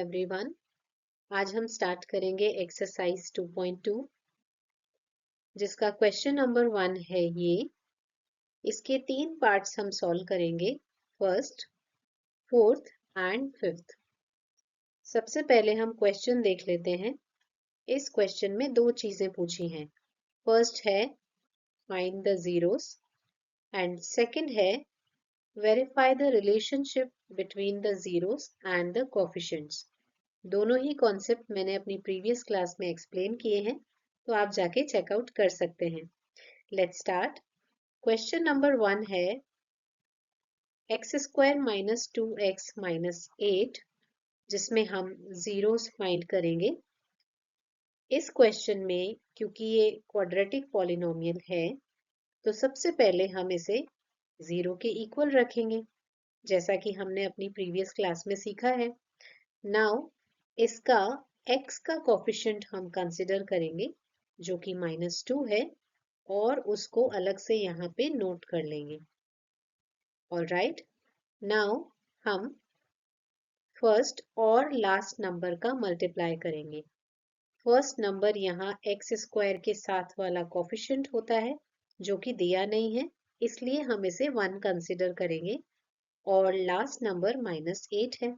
Everyone. आज हम start करेंगे एक्सरसाइज 2.2 जिसका क्वेश्चन नंबर 1 है ये। इसके 3 पार्ट्स हम सॉल्व करेंगे, फर्स्ट, फोर्थ एंड फिफ्थ। सबसे पहले हम क्वेश्चन देख लेते हैं। इस क्वेश्चन में 2 चीजें पूछी हैं। फर्स्ट है find the zeros and second है verify the relationship between the zeros and the coefficients. दोनों ही कॉन्सेप्ट मैंने अपनी प्रीवियस क्लास में एक्सप्लेन किए हैं, तो आप जाके चेकआउट कर सकते हैं। Let's start. क्वेश्चन नंबर 1 है x square minus 2x minus 8, जिसमें हम जीरोस फाइंड करेंगे। इस क्वेश्चन में क्योंकि ये क्वाड्रेटिक पॉलिनोमियल है, तो सबसे पहले हम इसे जीरो के इक्वल रखेंगे, जैसा कि हमने अपनी प्रीवियस क्लास में सीखा है। नाउ इसका x का कोफिशिएंट हम कंसिडर करेंगे, जो कि -2 है, और उसको अलग से यहाँ पे नोट कर लेंगे। ऑलराइट, नाउ हम फर्स्ट और लास्ट नंबर का मल्टीप्लाई करेंगे। फर्स्ट नंबर यहाँ एक्स स्क्वायर के साथ वाला कोफिशिएंट होता है, जो कि दिया नहीं है, इसलिए हम इसे 1 कंसिडर करेंगे, और लास्ट नंबर -8 है।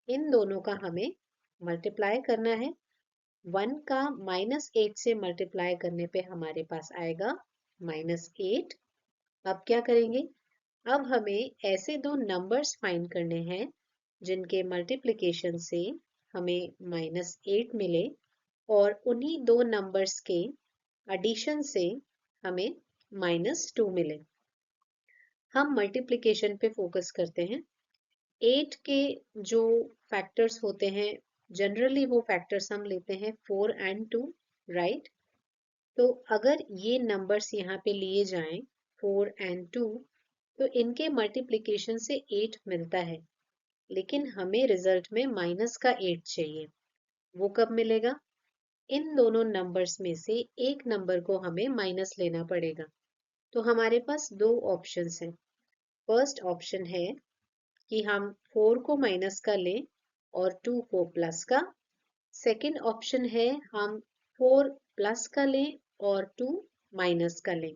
इन दोनों का हमें मल्टीप्लाई करना है। 1 का -8 से मल्टीप्लाई करने पे हमारे पास आएगा -8। अब क्या करेंगे? अब हमें ऐसे दो नंबर्स फाइंड करने हैं जिनके मल्टीप्लिकेशन से हमें -8 मिले, और उन्हीं दो नंबर्स के एडिशन से हमें -2 मिले। हम मल्टीप्लिकेशन पे फोकस करते हैं। 8 के जो फैक्टर्स होते हैं, जनरली वो फैक्टर्स हम लेते हैं 4 एंड 2, राइट? तो अगर ये नंबर्स यहाँ पे लिए जाएं 4 एंड 2, तो इनके मल्टीप्लिकेशन से 8 मिलता है, लेकिन हमें रिजल्ट में -8 चाहिए। वो कब मिलेगा? इन दोनों नंबर्स में से एक नंबर को हमें माइनस लेना पड़ेगा। तो हमारे पास दो ऑप्शंस हैं। फर्स्ट ऑप्शन है कि हम 4 को माइनस का लें और 2 को प्लस का। सेकेंड ऑप्शन है हम 4 प्लस का लें और 2 माइनस का लें।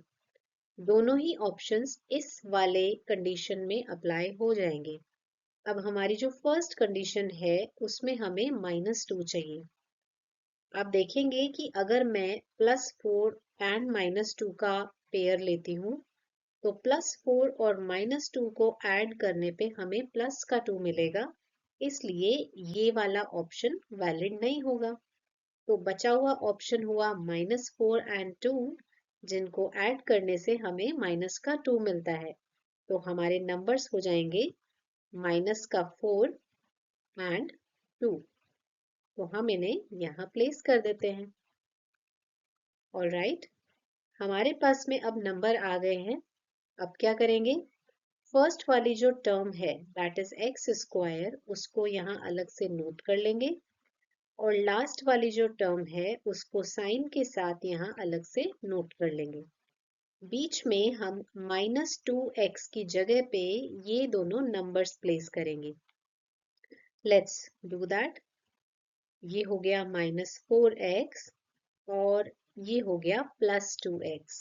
दोनों ही ऑप्शंस इस वाले कंडीशन में अप्लाई हो जाएंगे। अब हमारी जो फर्स्ट कंडीशन है उसमें हमें -2 चाहिए। आप देखेंगे कि अगर मैं +4 एंड -2 का पेयर लेती हूँ, तो +4 और -2 को ऐड करने पे हमें प्लस का 2 मिलेगा, इसलिए ये वाला ऑप्शन वैलिड नहीं होगा। तो बचा हुआ ऑप्शन हुआ -4 एंड 2, जिनको ऐड करने से हमें माइनस का 2 मिलता है। तो हमारे नंबर्स हो जाएंगे -4 एंड 2। तो हम इन्हें यहाँ प्लेस कर देते हैं। ऑलराइट, हमारे पास में अब नंबर आ गए हैं। अब क्या करेंगे? फर्स्ट वाली जो टर्म है दैट इज एक्स स्क्वायर, उसको यहाँ अलग से नोट कर लेंगे, और लास्ट वाली जो टर्म है उसको साइन के साथ यहाँ अलग से नोट कर लेंगे। बीच में हम -2x की जगह पे ये दोनों नंबर्स प्लेस करेंगे। Let's do that. ये हो गया -4x और ये हो गया +2x।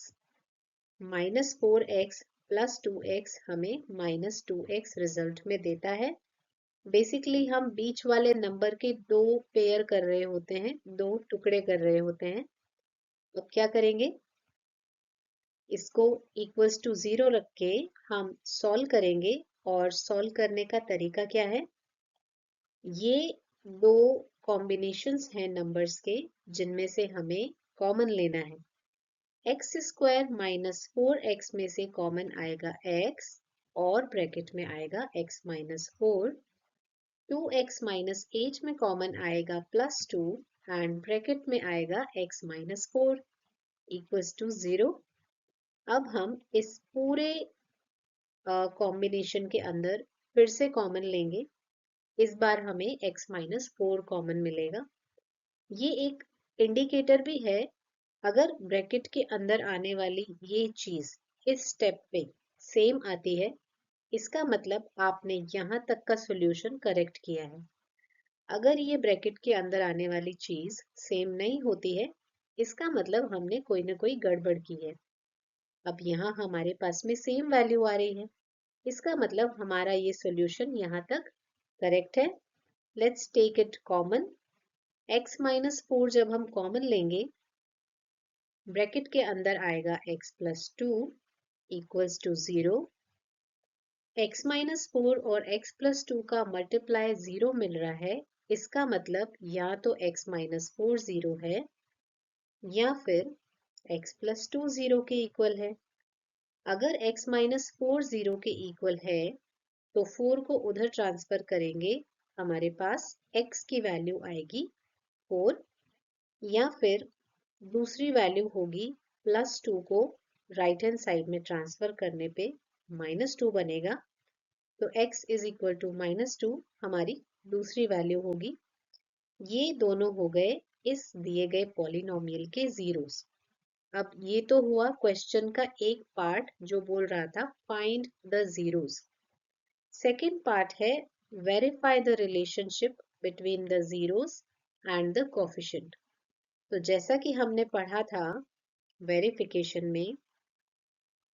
-4x + 2x हमें -2x रिजल्ट में देता है। बेसिकली हम बीच वाले नंबर के दो पेयर कर रहे होते हैं, दो टुकड़े कर रहे होते हैं। अब क्या करेंगे? इसको = 0 रख के हम सॉल्व करेंगे, और सॉल्व करने का तरीका क्या है? ये दो कॉम्बिनेशंस हैं नंबर्स के, जिनमें से हमें कॉमन लेना है। x² - 4x में से कॉमन आएगा x, और ब्रैकेट में आएगा x - 4। 2x - 8 में कॉमन आएगा +2, एंड ब्रैकेट में आएगा x - 4 = 0। अब हम इस पूरे कॉम्बिनेशन के अंदर फिर से कॉमन लेंगे। इस बार हमें x - 4 कॉमन मिलेगा। ये एक इंडिकेटर भी है, अगर ब्रैकेट के अंदर आने वाली ये चीज इस स्टेप पे सेम आती है, इसका मतलब आपने यहाँ तक का सॉल्यूशन करेक्ट किया है। अगर ये ब्रैकेट के अंदर आने वाली चीज सेम नहीं होती है, इसका मतलब हमने कोई ना कोई गड़बड़ की है। अब यहाँ हमारे पास में सेम वैल्यू आ रही है, इसका मतलब हमारा ये सॉल्यूशन यहाँ तक करेक्ट है। Let's take it common. x minus 4 जब हम कॉमन लेंगे, ब्रैकेट के अंदर आएगा x plus 2 equals to 0। x minus 4 और x प्लस 2 का मल्टीप्लाई 0 मिल रहा है, इसका मतलब या तो x माइनस 4 0 है या फिर x प्लस 2 0 के इक्वल है। अगर x माइनस 4 0 के इक्वल है तो 4 को उधर ट्रांसफर करेंगे, हमारे पास x की वैल्यू आएगी 4, या फिर दूसरी वैल्यू होगी प्लस 2 को राइट हैंड साइड में ट्रांसफर करने पे माइनस 2 बनेगा, तो x is equal to minus 2 हमारी दूसरी वैल्यू होगी। ये दोनों हो गए इस दिए गए पॉलिनोमियल के जीरोस। अब ये तो हुआ क्वेश्चन का एक पार्ट जो बोल रहा था find the zeros. Second part है verify the relationship between the zeros and the coefficient. तो जैसा कि हमने पढ़ा था वेरिफिकेशन में,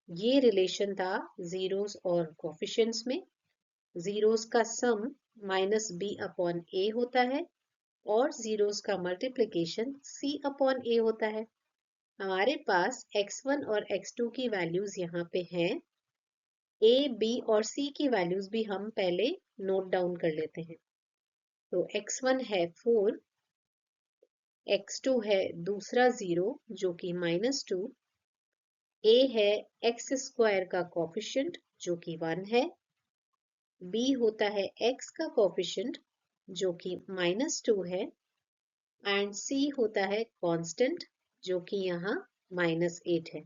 ये रिलेशन था जीरोस और कोफिशिएंट्स में। जीरोस का सम माइनस बी अपॉन ए होता है और जीरोस का मल्टीप्लिकेशन सी अपॉन ए होता है। हमारे पास x1 और x2 की वैल्यूज यहाँ पे हैं। a, b और c की वैल्यूज भी हम पहले नोट डाउन कर लेते हैं। तो x1 है 4, x2 है दूसरा 0 जो कि माइनस 2, a है x स्क्वायर का कोफिशिएंट जो कि 1 है, b होता है x का कोफिशिएंट जो कि माइनस 2 है, एंड c होता है कांस्टेंट जो कि यहाँ माइनस 8 है।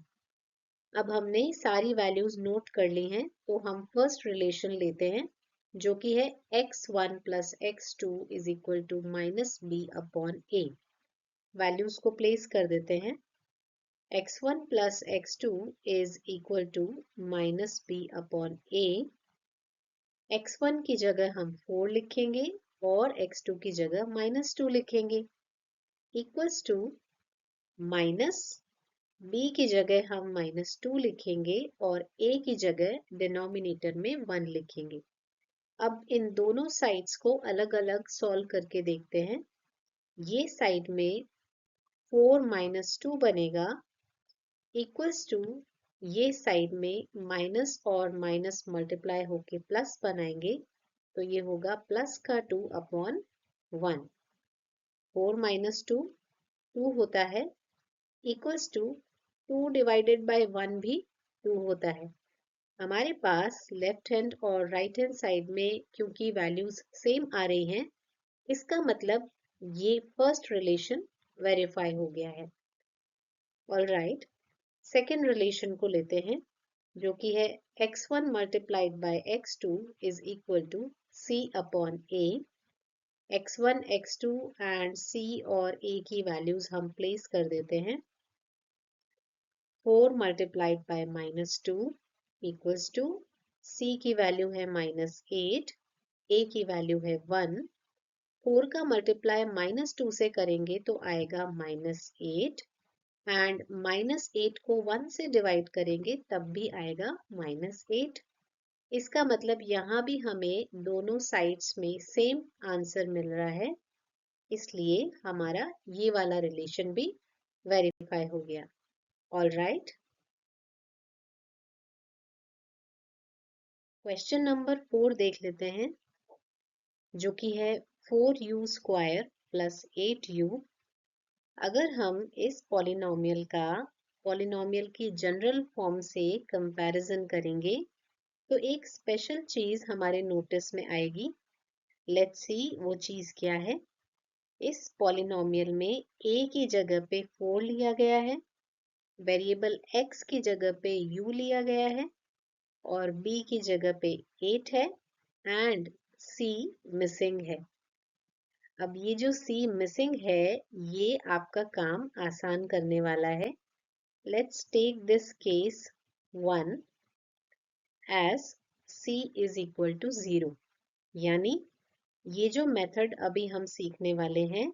अब हमने सारी वैल्यूज नोट कर ली हैं, तो हम फर्स्ट रिलेशन लेते हैं जो कि है x1 plus x2 is equal to minus b upon a. Values को प्लेस कर देते हैं। x1 plus x2 is equal to minus b upon a। x1 की जगह हम 4 लिखेंगे और x2 की जगह माइनस 2 लिखेंगे, इक्वल्स टू माइनस b की जगह हम माइनस 2 लिखेंगे और a की जगह डिनोमिनेटर में 1 लिखेंगे। अब इन दोनों साइड्स को अलग अलग सॉल्व करके देखते हैं। ये साइड में 4 माइनस 2 बनेगा इक्वल्स टू, ये साइड में माइनस और माइनस मल्टीप्लाई होके प्लस बनाएंगे, तो ये होगा प्लस का 2 अपॉन 1। 4 माइनस 2 2 होता है, इक्वल्स टू 2 डिवाइडेड बाय 1 भी 2 होता है। हमारे पास लेफ्ट हैंड और राइट हैंड साइड में क्योंकि वैल्यूज सेम आ रही हैं, इसका मतलब ये फर्स्ट रिलेशन वेरीफाई हो गया है। ऑलराइट, सेकेंड रिलेशन को लेते हैं जो कि है x1 multiplied by x2 is equal to c upon a। x1, x2 and c और a की वैल्यूज हम प्लेस कर देते हैं। 4 multiplied by minus 2 equals to, c की वैल्यू है माइनस 8, a की वैल्यू है 1। 4 का मल्टीप्लाई माइनस 2 से करेंगे तो आएगा माइनस 8, एंड माइनस 8 को 1 से डिवाइड करेंगे तब भी आएगा माइनस 8। इसका मतलब यहाँ भी हमें दोनों साइड्स में सेम आंसर मिल रहा है, इसलिए हमारा ये वाला रिलेशन भी वेरीफाई हो गया। ऑलराइट, क्वेश्चन नंबर 4 देख लेते हैं जो कि है 4u स्क्वायर प्लस 8u। अगर हम इस पॉलिनोमियल की जनरल फॉर्म से कंपैरिजन करेंगे तो एक स्पेशल चीज हमारे नोटिस में आएगी। लेट्स सी वो चीज क्या है। इस पॉलिनोमियल में a की जगह पे 4 लिया गया है, वेरिएबल x की जगह पे u लिया गया है और b की जगह पे 8 है एंड c मिसिंग है। अब ये जो c मिसिंग है, ये आपका काम आसान करने वाला है। Let's take this case 1 as c is equal to 0, यानी ये जो मेथड अभी हम सीखने वाले हैं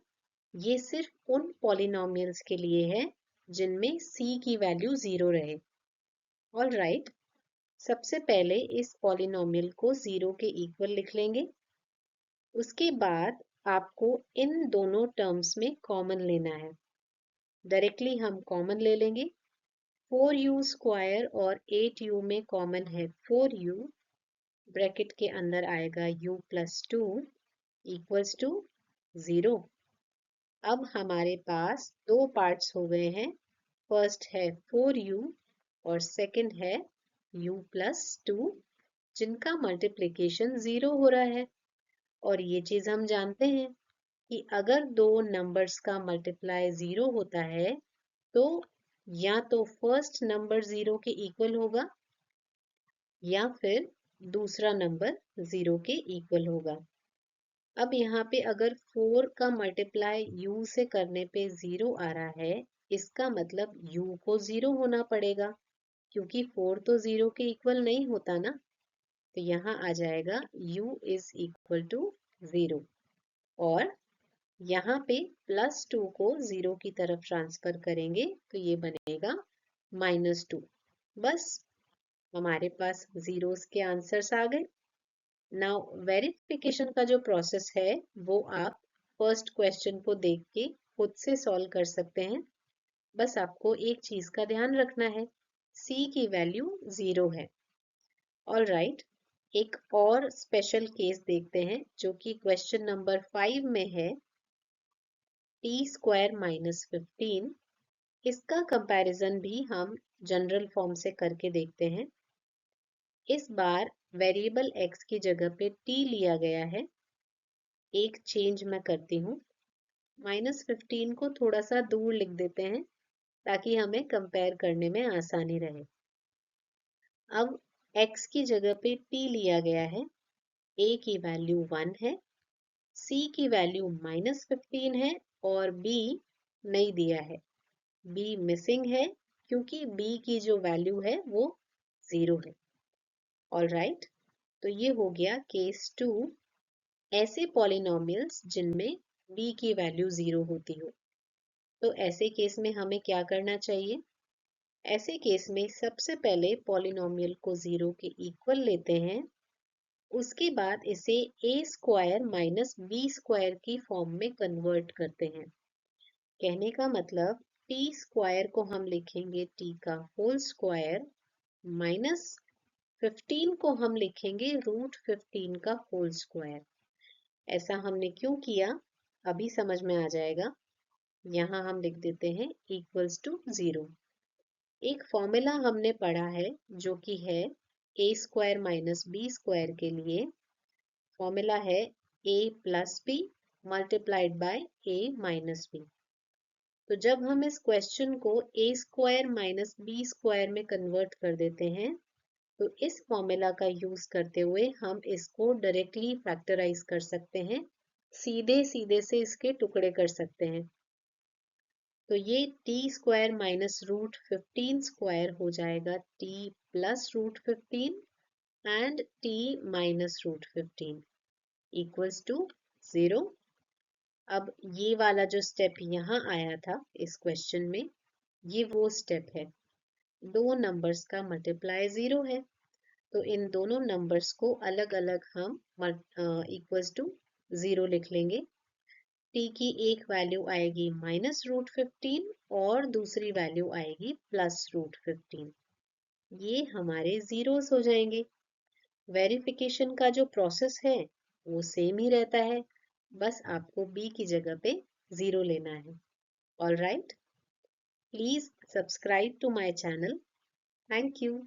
ये सिर्फ उन पॉलिनोमियल्स के लिए है जिनमें c की वैल्यू 0 रहे। ऑल राइट, सबसे पहले इस पॉलिनोमियल को 0 के इक्वल लिख लेंगे। उसके बाद आपको इन दोनों टर्म्स में कॉमन लेना है। डायरेक्टली हम कॉमन ले लेंगे। 4u स्क्वायर और 8u में कॉमन है 4u, ब्रैकेट के अंदर आएगा u प्लस 2 इक्वल्स टू 0। अब हमारे पास दो पार्ट्स हो गए हैं। फर्स्ट है 4u और सेकंड है u प्लस 2 जिनका मल्टीप्लिकेशन 0 हो रहा है। और ये चीज हम जानते हैं कि अगर दो नंबर्स का मल्टीप्लाई 0 होता है तो या तो फर्स्ट नंबर 0 के इक्वल होगा या फिर दूसरा नंबर 0 के इक्वल होगा। अब यहाँ पे अगर 4 का मल्टीप्लाई u से करने पे 0 आ रहा है, इसका मतलब u को 0 होना पड़ेगा क्योंकि 4 तो 0 के इक्वल नहीं होता ना। तो यहाँ आ जाएगा u इज इक्वल टू 0 और यहाँ पे प्लस 2 को 0 की तरफ ट्रांसफर करेंगे तो ये बनेगा -2। बस हमारे पास जीरोस के आंसर्स आ गए। नाउ वेरिफिकेशन का जो प्रोसेस है वो आप फर्स्ट क्वेश्चन को देख के खुद से सॉल्व कर सकते हैं। बस आपको एक चीज का ध्यान रखना है, c की वैल्यू 0 है। ऑल राइट, एक और स्पेशल केस देखते हैं जो कि क्वेश्चन नंबर 5 में है, t स्क्वायर माइनस 15। इसका कंपैरिजन भी हम जनरल फॉर्म से करके देखते हैं। इस बार वेरिएबल x की जगह पे t लिया गया है। एक चेंज मैं करती हूँ, -15 को थोड़ा सा दूर लिख देते हैं ताकि हमें कंपेयर करने में आसानी रहे। अब x की जगह पे t लिया गया है, a की वैल्यू 1 है, c की वैल्यू -15 है और b नहीं दिया है, b मिसिंग है क्योंकि b की जो वैल्यू है वो 0 है। ऑल राइट, तो ये हो गया केस 2, ऐसे पॉलिनोमियल्स जिनमें b की वैल्यू 0 होती हो। तो ऐसे केस में हमें क्या करना चाहिए? ऐसे केस में सबसे पहले पॉलिनोमियल को 0 के इक्वल लेते हैं, उसके बाद इसे a square minus b square की फॉर्म में कन्वर्ट करते हैं। कहने का मतलब t स्क्वायर को हम लिखेंगे t का होल स्क्वायर माइनस 15 को हम लिखेंगे √15 का होल स्क्वायर। ऐसा हमने क्यों किया अभी समझ में आ जाएगा। यहाँ हम लिख देते हैं इक्वल्स टू 0। एक फॉर्मूला हमने पढ़ा है जो कि है a square minus b square के लिए। फॉर्मूला है a plus b multiplied by a minus b। तो जब हम इस क्वेश्चन को a square minus b square में कन्वर्ट कर देते हैं तो इस फॉर्मूला का यूज करते हुए हम इसको डायरेक्टली फैक्टराइज कर सकते हैं, सीधे सीधे से इसके टुकड़े कर सकते हैं। तो ये t स्क्वायर माइनस √15 स्क्वायर हो जाएगा t plus √15 and t minus √15 equals to 0। अब ये वाला जो स्टेप यहाँ आया था इस क्वेश्चन में, ये वो स्टेप है। दो नंबर्स का मल्टीप्लाई 0 है तो इन दोनों नंबर्स को अलग अलग हम इक्वल्स टू 0 लिख लेंगे। t की एक वैल्यू आएगी -√15 और दूसरी वैल्यू आएगी +√15। ये हमारे जीरोस हो जाएंगे। वेरिफिकेशन का जो प्रोसेस है वो सेम ही रहता है, बस आपको b की जगह पे 0 लेना है। All right, please subscribe to my channel. Thank you.